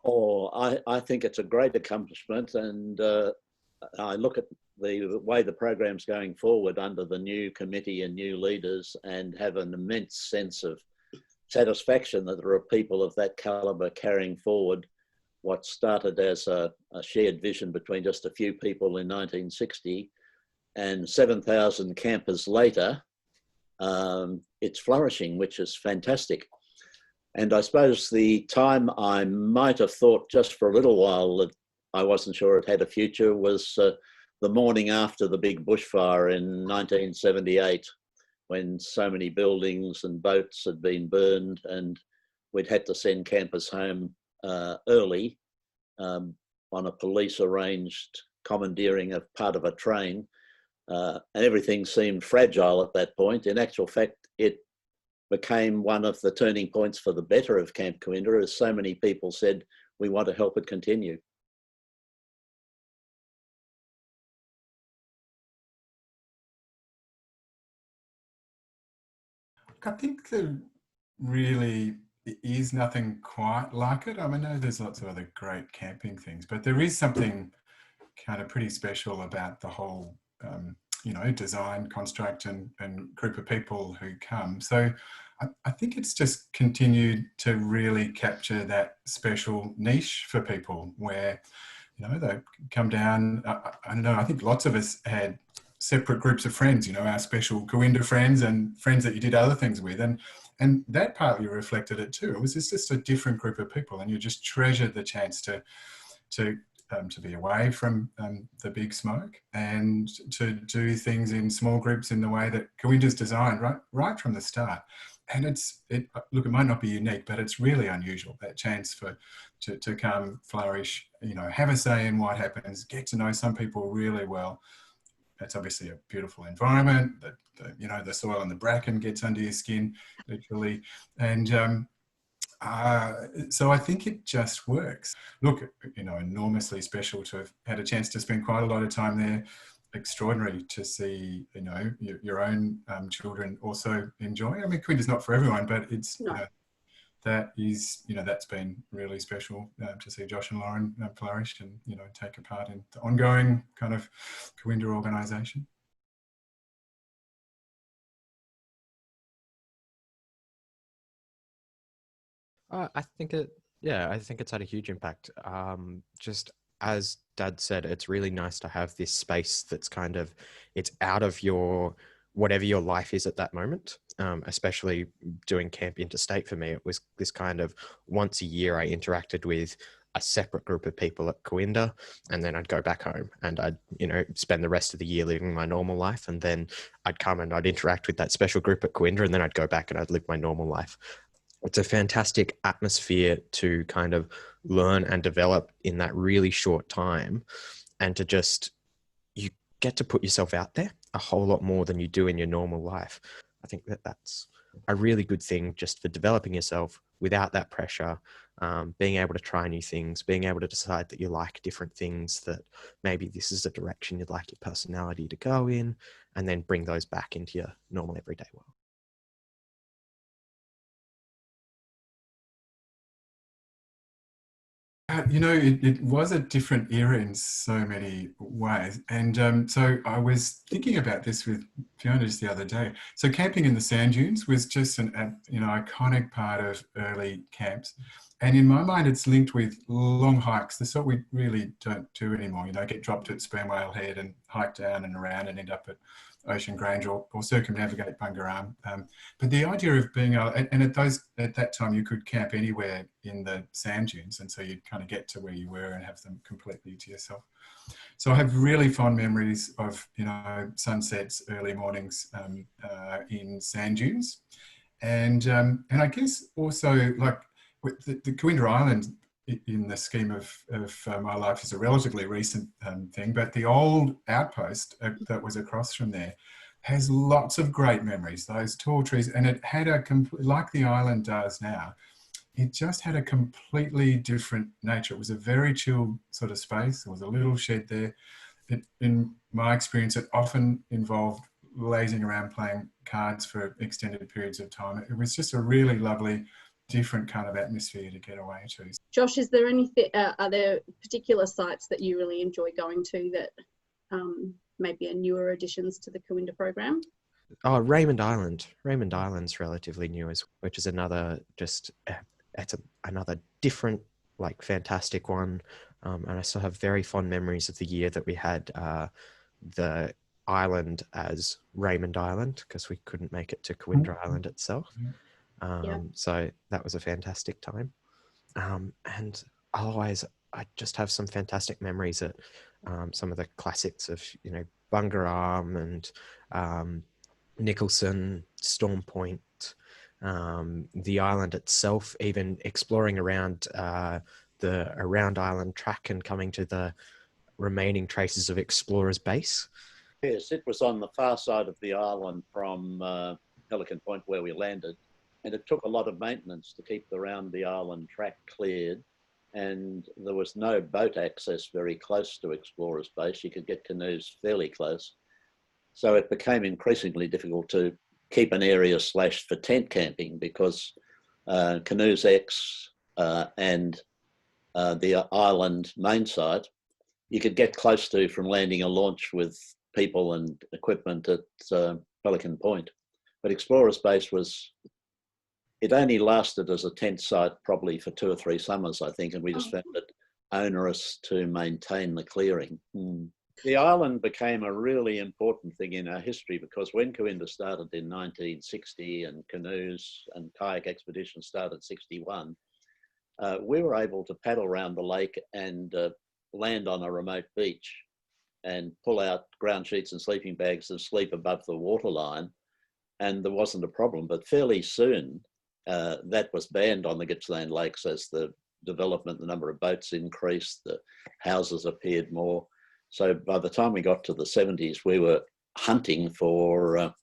Oh, I think it's a great accomplishment, and I look at the way the program's going forward under the new committee and new leaders, and have an immense sense of satisfaction that there are people of that calibre carrying forward what started as a shared vision between just a few people in 1960, and 7,000 campers later, it's flourishing, which is fantastic. And I suppose the time I might have thought just for a little while that I wasn't sure it had a future was the morning after the big bushfire in 1978, when so many buildings and boats had been burned and we'd had to send campers home early on a police arranged commandeering of part of a train. And everything seemed fragile at that point. In actual fact, it became one of the turning points for the better of Camp Cooinda, as so many people said, we want to help it continue. I think there really is nothing quite like it. I mean, I know there's lots of other great camping things, but there is something kind of pretty special about the whole, you know, design, construct and group of people who come. So I think it's just continued to really capture that special niche for people where, you know, they come down. I don't know, I think lots of us had separate groups of friends, you know, our special Cooinda friends and friends that you did other things with. And that partly reflected it too. It was just a different group of people, and you just treasured the chance to be away from the big smoke and to do things in small groups in the way that Cooinda's designed right from the start. And look, it might not be unique, but it's really unusual, that chance to come, flourish, you know, have a say in what happens, get to know some people really well. It's obviously a beautiful environment. You know, the soil and the bracken gets under your skin, literally. And so I think it just works. Look, you know, enormously special to have had a chance to spend quite a lot of time there. Extraordinary to see, you know, your own children also enjoy. I mean, Cooinda's not for everyone, but it's, no. You know, that is, you know, that's been really special to see Josh and Lauren flourish and, you know, take a part in the ongoing kind of Cooinda organisation. I think I think it's had a huge impact. Just as Dad said, it's really nice to have this space that's kind of, it's out of your, whatever your life is at that moment. Especially doing Camp Interstate for me, it was this kind of once a year I interacted with a separate group of people at Cooinda, and then I'd go back home and I'd, you know, spend the rest of the year living my normal life, and then I'd come and I'd interact with that special group at Cooinda, and then I'd go back and I'd live my normal life. It's a fantastic atmosphere to kind of learn and develop in that really short time, and to just, you get to put yourself out there a whole lot more than you do in your normal life. I think that that's a really good thing just for developing yourself without that pressure, being able to try new things, being able to decide that you like different things, that maybe this is the direction you'd like your personality to go in, and then bring those back into your normal everyday world. You know, it was a different era in so many ways. And so I was thinking about this with Fiona just the other day. So camping in the sand dunes was just an you know, iconic part of early camps. And in my mind, it's linked with long hikes, the sort we really don't do anymore. You know, get dropped at Sperm Whale Head and hike down and around and end up at Ocean Grange or circumnavigate Bungarram. But the idea of being able, and at that time you could camp anywhere in the sand dunes, and so you'd kind of get to where you were and have them completely to yourself. So I have really fond memories of, you know, sunsets, early mornings in sand dunes, and I guess also like with the Cooinda Island, in the scheme of my life, is a relatively recent thing, but the old outpost that was across from there has lots of great memories, those tall trees, and it had like the island does now, it just had a completely different nature. It was a very chilled sort of space. There was a little shed there. In my experience, it often involved lazing around playing cards for extended periods of time. It was just a really lovely different kind of atmosphere to get away to. Josh, is there anything? Are there particular sites that you really enjoy going to that maybe are newer additions to the Cooinda program? Oh, Raymond Island. Raymond Island's relatively new, which is another another different, like, fantastic one. And I still have very fond memories of the year that we had the island as Raymond Island, because we couldn't make it to Cooinda Island itself. So that was a fantastic time. And otherwise, I just have some fantastic memories at some of the classics of, Bungararm and Nicholson, Storm Point, the island itself, even exploring around the Around Island track and coming to the remaining traces of Explorer's Base. Yes, it was on the far side of the island from Pelican Point where we landed, and it took a lot of maintenance to keep the Round the Island track cleared, and there was no boat access very close to Explorer's Base. You could get canoes fairly close. So it became increasingly difficult to keep an area slashed for tent camping because Canoes X and the island main site, you could get close to from landing a launch with people and equipment at Pelican Point. But Explorer's Base it only lasted as a tent site probably for 2 or 3 summers, I think, and we just found it onerous to maintain the clearing. The island became a really important thing in our history because when Cooinda started in 1960 and canoes and kayak expeditions started in 61, we were able to paddle around the lake and land on a remote beach and pull out ground sheets and sleeping bags and sleep above the waterline, and there wasn't a problem. But fairly soon, that was banned on the Gippsland Lakes as the development, the number of boats increased, the houses appeared more. So by the time we got to the 70s, we were hunting for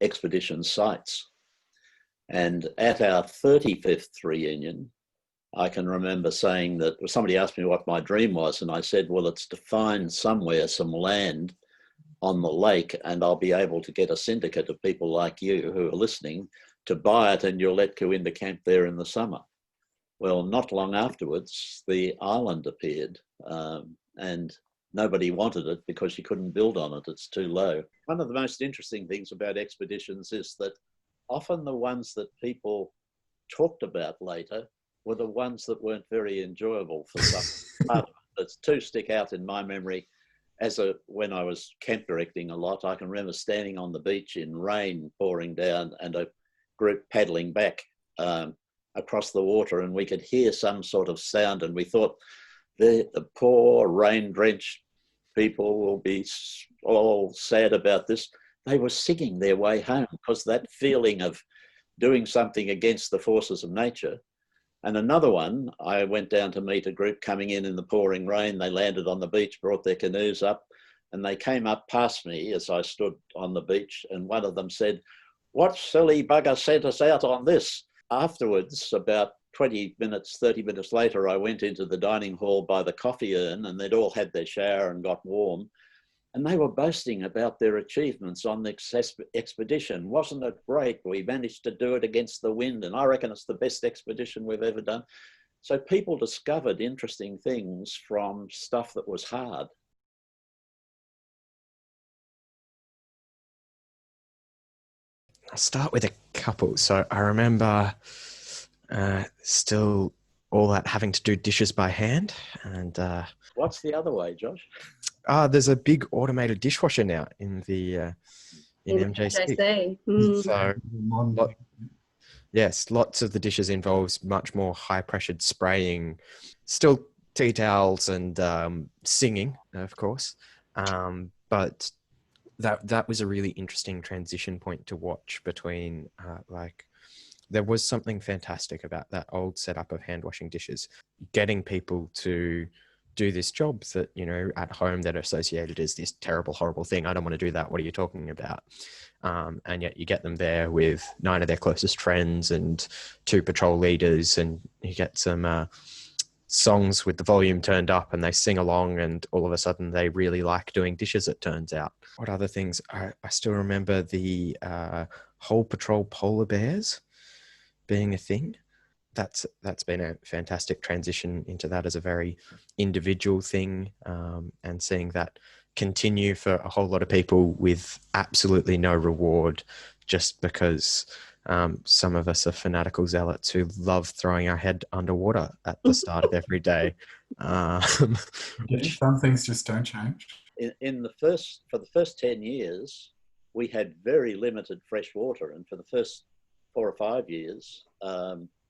expedition sites. And at our 35th reunion, I can remember saying that somebody asked me what my dream was, and I said, well, it's to find somewhere some land on the lake, and I'll be able to get a syndicate of people like you who are listening to buy it, and you'll let Cooinda camp there in the summer. Well, not long afterwards, the island appeared, and nobody wanted it because you couldn't build on it. It's too low. One of the most interesting things about expeditions is that often the ones that people talked about later were the ones that weren't very enjoyable for some part of it. There's 2 stick out in my memory. When I was camp directing a lot, I can remember standing on the beach in rain pouring down and a group paddling back across the water, and we could hear some sort of sound, and we thought, the poor rain-drenched people will be all sad about this. They were singing their way home because that feeling of doing something against the forces of nature. And another one, I went down to meet a group coming in the pouring rain. They landed on the beach, brought their canoes up, and they came up past me as I stood on the beach, and one of them said, "What silly bugger sent us out on this?" Afterwards, about 20 minutes, 30 minutes later, I went into the dining hall by the coffee urn, and they'd all had their shower and got warm. And they were boasting about their achievements on the expedition. Wasn't it great? We managed to do it against the wind, and I reckon it's the best expedition we've ever done. So people discovered interesting things from stuff that was hard. I'll start with a couple. So I remember still all that having to do dishes by hand. And what's the other way, Josh? There's a big automated dishwasher now in MJC. So yes, lots of the dishes involves much more high pressured spraying, still tea towels and singing, of course. But that was a really interesting transition point to watch between there was something fantastic about that old setup of hand washing dishes, getting people to do this job that, at home that are associated as this terrible, horrible thing. I don't want to do that. What are you talking about? And yet you get them there with 9 of their closest friends and 2 patrol leaders, and you get some songs with the volume turned up and they sing along, and all of a sudden they really like doing dishes, it turns out. What other things? I still remember the whole patrol polar bears being a thing. that's been a fantastic transition into that as a very individual thing, and seeing that continue for a whole lot of people with absolutely no reward, just because some of us are fanatical zealots who love throwing our head underwater at the start of every day. Some things just don't change. For the first 10 years, we had very limited fresh water, and for the first 4 or 5 years,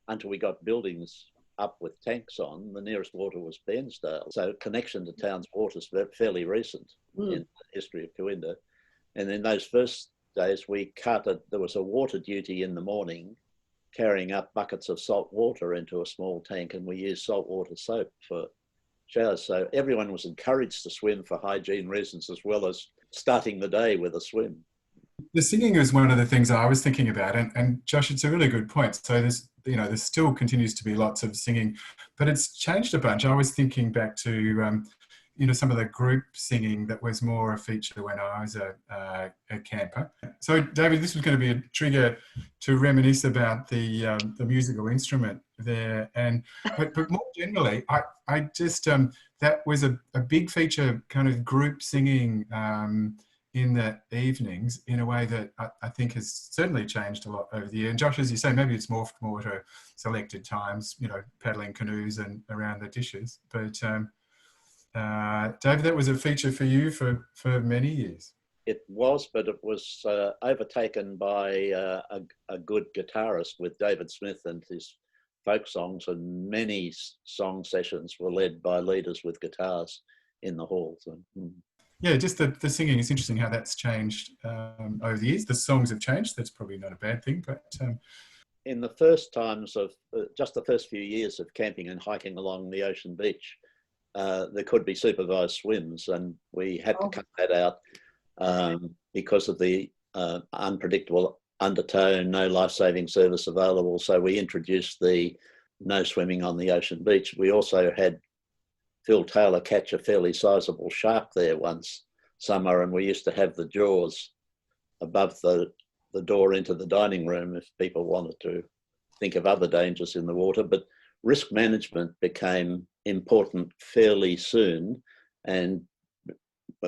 until we got buildings up with tanks on, the nearest water was Bairnsdale. So connection to town's water is fairly recent in the history of Cooinda. And in those first days, there was a water duty in the morning, carrying up buckets of salt water into a small tank, and we used saltwater soap for showers. So everyone was encouraged to swim for hygiene reasons, as well as starting the day with a swim. The singing is one of the things I was thinking about, and Josh, it's a really good point. So there still continues to be lots of singing, but it's changed a bunch. I was thinking back to, some of the group singing that was more a feature when I was a camper. So David, this was going to be a trigger to reminisce about the musical instrument there, but more generally, I just that was a big feature, kind of group singing. In the evenings, in a way that I think has certainly changed a lot over the year. And Josh, as you say, maybe it's morphed more to selected times, paddling canoes and around the dishes. But David, that was a feature for you for many years. It was, but it was overtaken by a good guitarist with David Smith and his folk songs, and many song sessions were led by leaders with guitars in the hall. So, Yeah, just the singing is interesting how that's changed over the years. The songs have changed. That's probably not a bad thing, but in the first times of just the first few years of camping and hiking along the ocean beach, there could be supervised swims, and we had to cut that out because of the unpredictable undertow, no life-saving service available. So we introduced the no swimming on the ocean beach. We also had Phil Taylor catch a fairly sizable shark there once summer, and we used to have the jaws above the door into the dining room if people wanted to think of other dangers in the water. But risk management became important fairly soon, and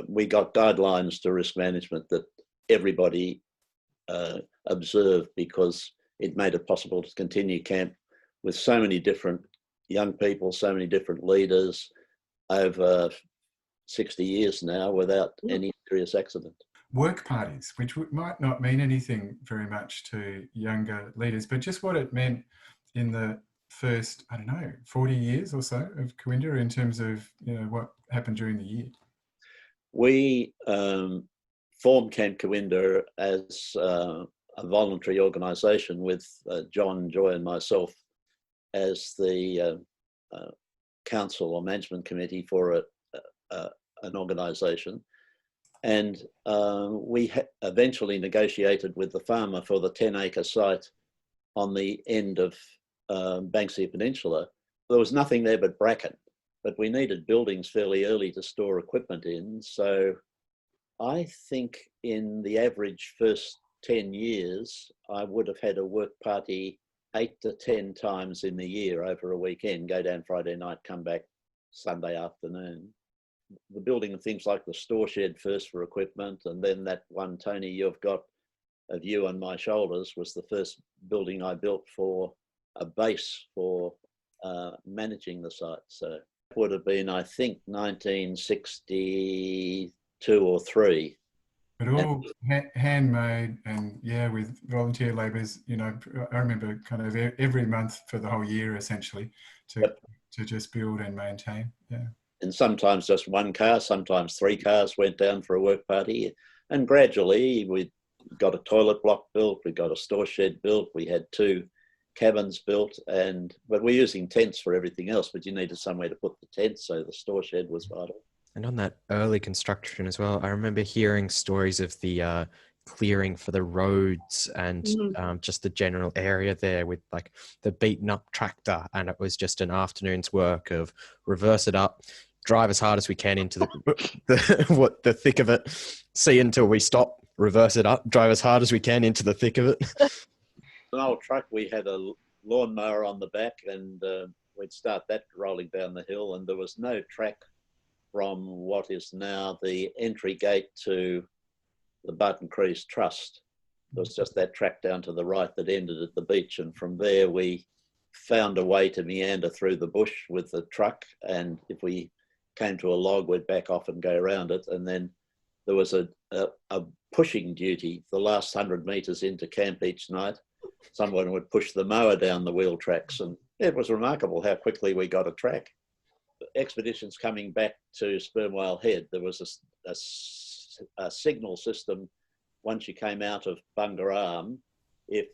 we got guidelines to risk management that everybody observed, because it made it possible to continue camp with so many different young people, so many different leaders, over 60 years now without any serious accident. Work parties, which might not mean anything very much to younger leaders, but just what it meant in the first, 40 years or so of Cooinda in terms of, what happened during the year. We formed Camp Cooinda as a voluntary organisation with John, Joy and myself as the council or management committee for an organisation, and we eventually negotiated with the farmer for the 10-acre site on the end of Banksia Peninsula. There was nothing there but bracken, but we needed buildings fairly early to store equipment in. So I think in the average first 10 years, I would have had a work party 8 to 10 times in the year over a weekend, go down Friday night, come back Sunday afternoon. The building of things like the store shed first for equipment, and then that one, Tony, you've got of you on my shoulders, was the first building I built for a base for managing the site. So it would have been, I think, 1962 or 3. But all handmade and, with volunteer labours, I remember kind of every month for the whole year, essentially, to just build and maintain. Yeah. And sometimes just one car, sometimes 3 cars went down for a work party. And gradually we got a toilet block built, we got a store shed built, we had 2 cabins built, but we're using tents for everything else, but you needed somewhere to put the tents, so the store shed was vital. And on that early construction as well, I remember hearing stories of the clearing for the roads and just the general area there with like the beaten up tractor, and it was just an afternoon's work of reverse it up, drive as hard as we can into the thick of it, see until we stop, reverse it up, drive as hard as we can into the thick of it. An old truck we had lawnmower on the back, and we'd start that rolling down the hill, and there was no track from what is now the entry gate to the Barton Crease Trust. There was just that track down to the right that ended at the beach, and from there we found a way to meander through the bush with the truck, and if we came to a log, we'd back off and go around it. And then there was a pushing duty the last 100 metres into camp each night. Someone would push the mower down the wheel tracks, and it was remarkable how quickly we got a track. Expeditions coming back to Sperm Whale Head, there was a signal system once you came out of Bunga Arm. If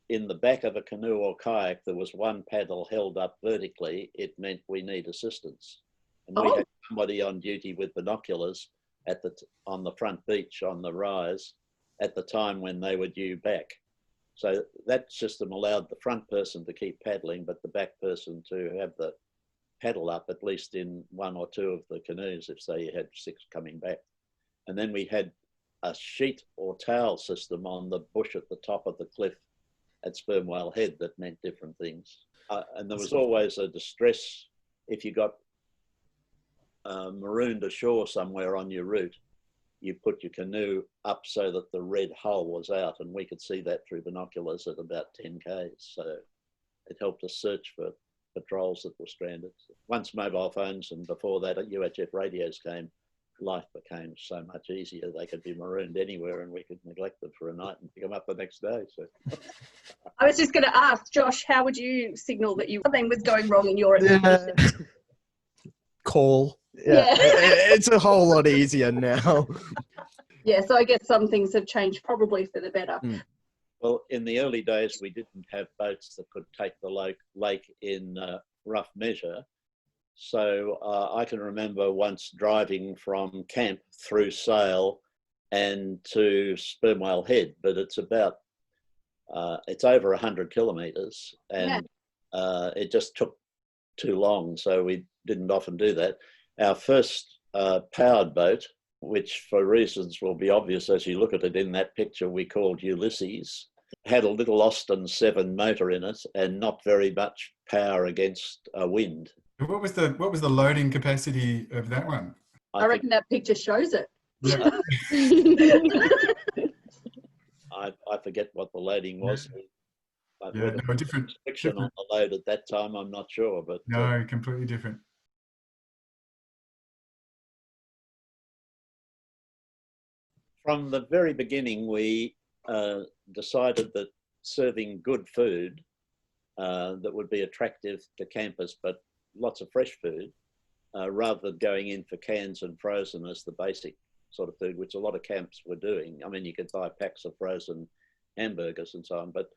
in the back of a canoe or kayak there was one paddle held up vertically, it meant we need assistance. And we had somebody on duty with binoculars on the front beach on the rise at the time when they were due back. So that system allowed the front person to keep paddling, but the back person to have the paddle up at least in one or two of the canoes, if say you had 6 coming back. And then we had a sheet or towel system on the bush at the top of the cliff at Sperm Whale Head that meant different things. And there was always a distress if you got marooned ashore somewhere on your route. You put your canoe up so that the red hull was out, and we could see that through binoculars at about 10 k's. So it helped us search for patrols that were stranded. Once mobile phones and before that UHF radios came, life became so much easier. They could be marooned anywhere and we could neglect them for a night and pick them up the next day. So I was just going to ask, Josh, how would you signal that something was going wrong in your expedition? Call. Yeah. It's a whole lot easier now. Yeah, so I guess some things have changed probably for the better. Well, in the early days, we didn't have boats that could take the lake in rough measure. So I can remember once driving from camp through Sale and to Sperm Whale Head, but it's over 100 kilometres, and it just took too long, so we didn't often do that. Our first powered boat, which for reasons will be obvious as you look at it in that picture, we called Ulysses, had a little Austin 7 motor in it and not very much power against a wind. What was the loading capacity of that one? I reckon that picture shows it. Yeah. I forget what the loading was. Yeah, no, different restriction on the load at that time, I'm not sure, but no, completely different. From the very beginning, we decided that serving good food that would be attractive to campers, but lots of fresh food, rather than going in for cans and frozen as the basic sort of food, which a lot of camps were doing. I mean, you could buy packs of frozen hamburgers and so on, but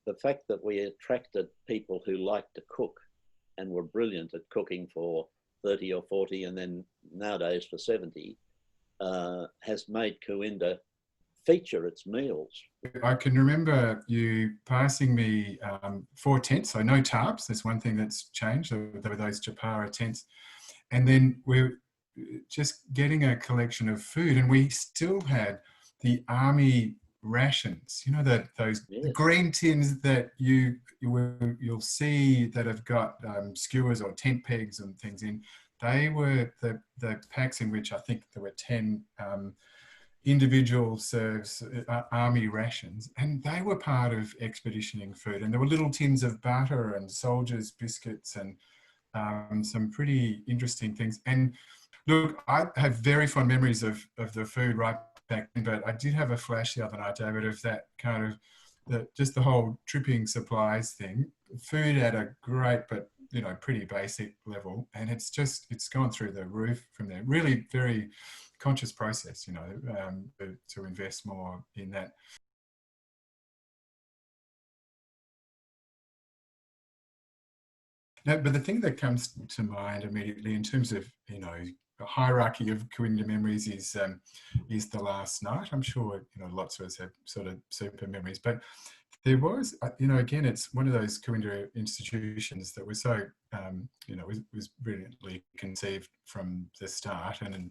the fact that we attracted people who liked to cook and were brilliant at cooking for 30 or 40 and then nowadays for 70 has made Cooinda feature its meals. I can remember you passing me 4 tents, so no tarps. That's one thing that's changed. There were those Japara tents. And then we're just getting a collection of food, and we still had the army rations, you know, those green tins that you'll see that have got skewers or tent pegs and things in. They were the packs in which I think there were 10 individual serves, army rations, and they were part of expeditioning food. And there were little tins of butter and soldiers' biscuits and some pretty interesting things. And look, I have very fond memories of the food right back then, but I did have a flash the other night, David, of that kind of just the whole tripping supplies thing. Food at a great but pretty basic level, and it's gone through the roof from there. Really very conscious process, to invest more in that. Now, but the thing that comes to mind immediately in terms of, the hierarchy of Cooinda memories is the last night. I'm sure, lots of us have sort of super memories, but there was, again, it's one of those Cooinda institutions that was so, was brilliantly conceived from the start. And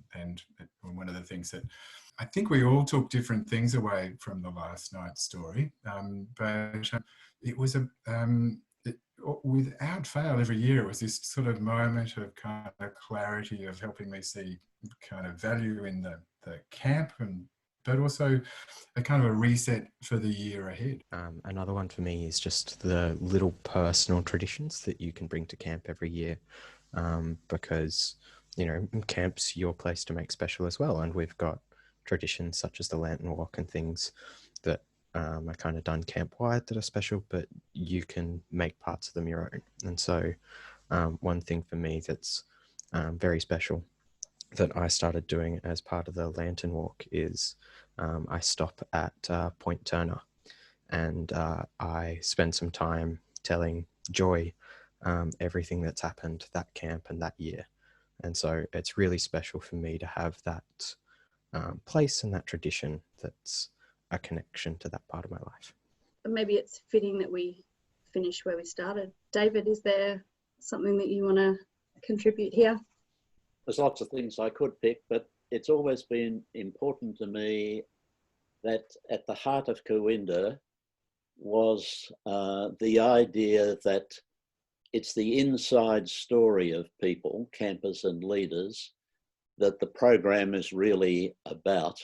one of the things that I think we all took different things away from the last night's story, but it was without fail every year it was this sort of moment of kind of clarity of helping me see kind of value in the camp, but also a kind of a reset for the year ahead. Another one for me is just the little personal traditions that you can bring to camp every year, because, you know, camp's your place to make special as well. And we've got traditions such as the lantern walk and things that are kind of done camp-wide that are special, but you can make parts of them your own. And so one thing for me that's very special that I started doing as part of the lantern walk is I stop at Point Turner, and I spend some time telling Joy everything that's happened that camp and that year. And so it's really special for me to have that place and that tradition that's a connection to that part of my life. Maybe it's fitting that we finish where we started. David, is there something that you want to contribute here? There's lots of things I could pick, but it's always been important to me that at the heart of Cooinda was the idea that it's the inside story of people, campers and leaders, that the program is really about,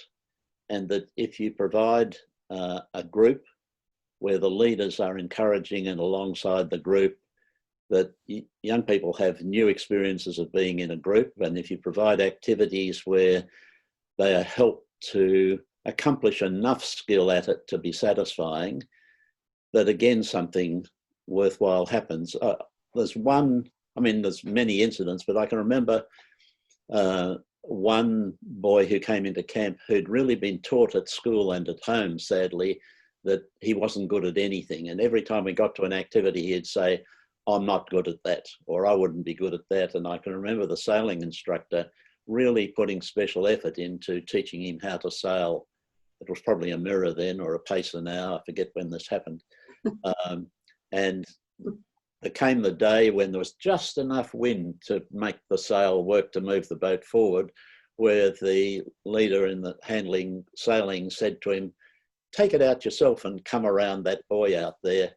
and that if you provide a group where the leaders are encouraging and alongside the group, that young people have new experiences of being in a group, and if you provide activities where they are helped to accomplish enough skill at it to be satisfying, that again something worthwhile happens. There's many incidents, but I can remember one boy who came into camp who'd really been taught at school and at home, sadly, that he wasn't good at anything. And every time we got to an activity, he'd say, I'm not good at that, or I wouldn't be good at that. And I can remember the sailing instructor really putting special effort into teaching him how to sail. It was probably a mirror then, or a pacer now, I forget when this happened. And there came the day when there was just enough wind to make the sail work to move the boat forward, where the leader in the handling sailing said to him, take it out yourself and come around that boy out there.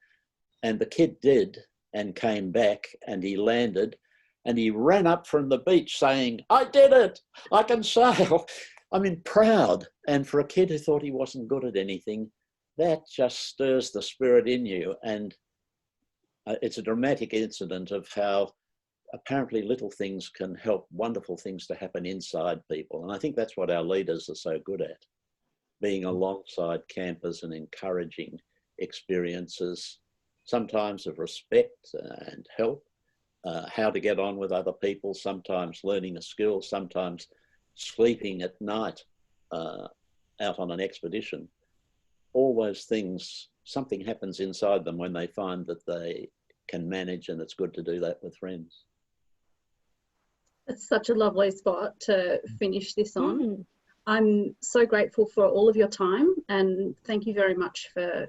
And the kid did, and came back, and he landed, and he ran up from the beach saying, I did it, I can sail. I mean, proud. And for a kid who thought he wasn't good at anything, that just stirs the spirit in you. And it's a dramatic incident of how apparently little things can help wonderful things to happen inside people. And I think that's what our leaders are so good at, being alongside campers and encouraging experiences, sometimes of respect and help, how to get on with other people, sometimes learning a skill, sometimes sleeping at night out on an expedition. All those things, something happens inside them when they find that they can manage, and it's good to do that with friends. It's such a lovely spot to finish this on. I'm so grateful for all of your time, and thank you very much for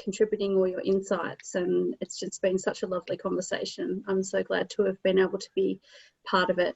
contributing all your insights, and it's just been such a lovely conversation. I'm so glad to have been able to be part of it.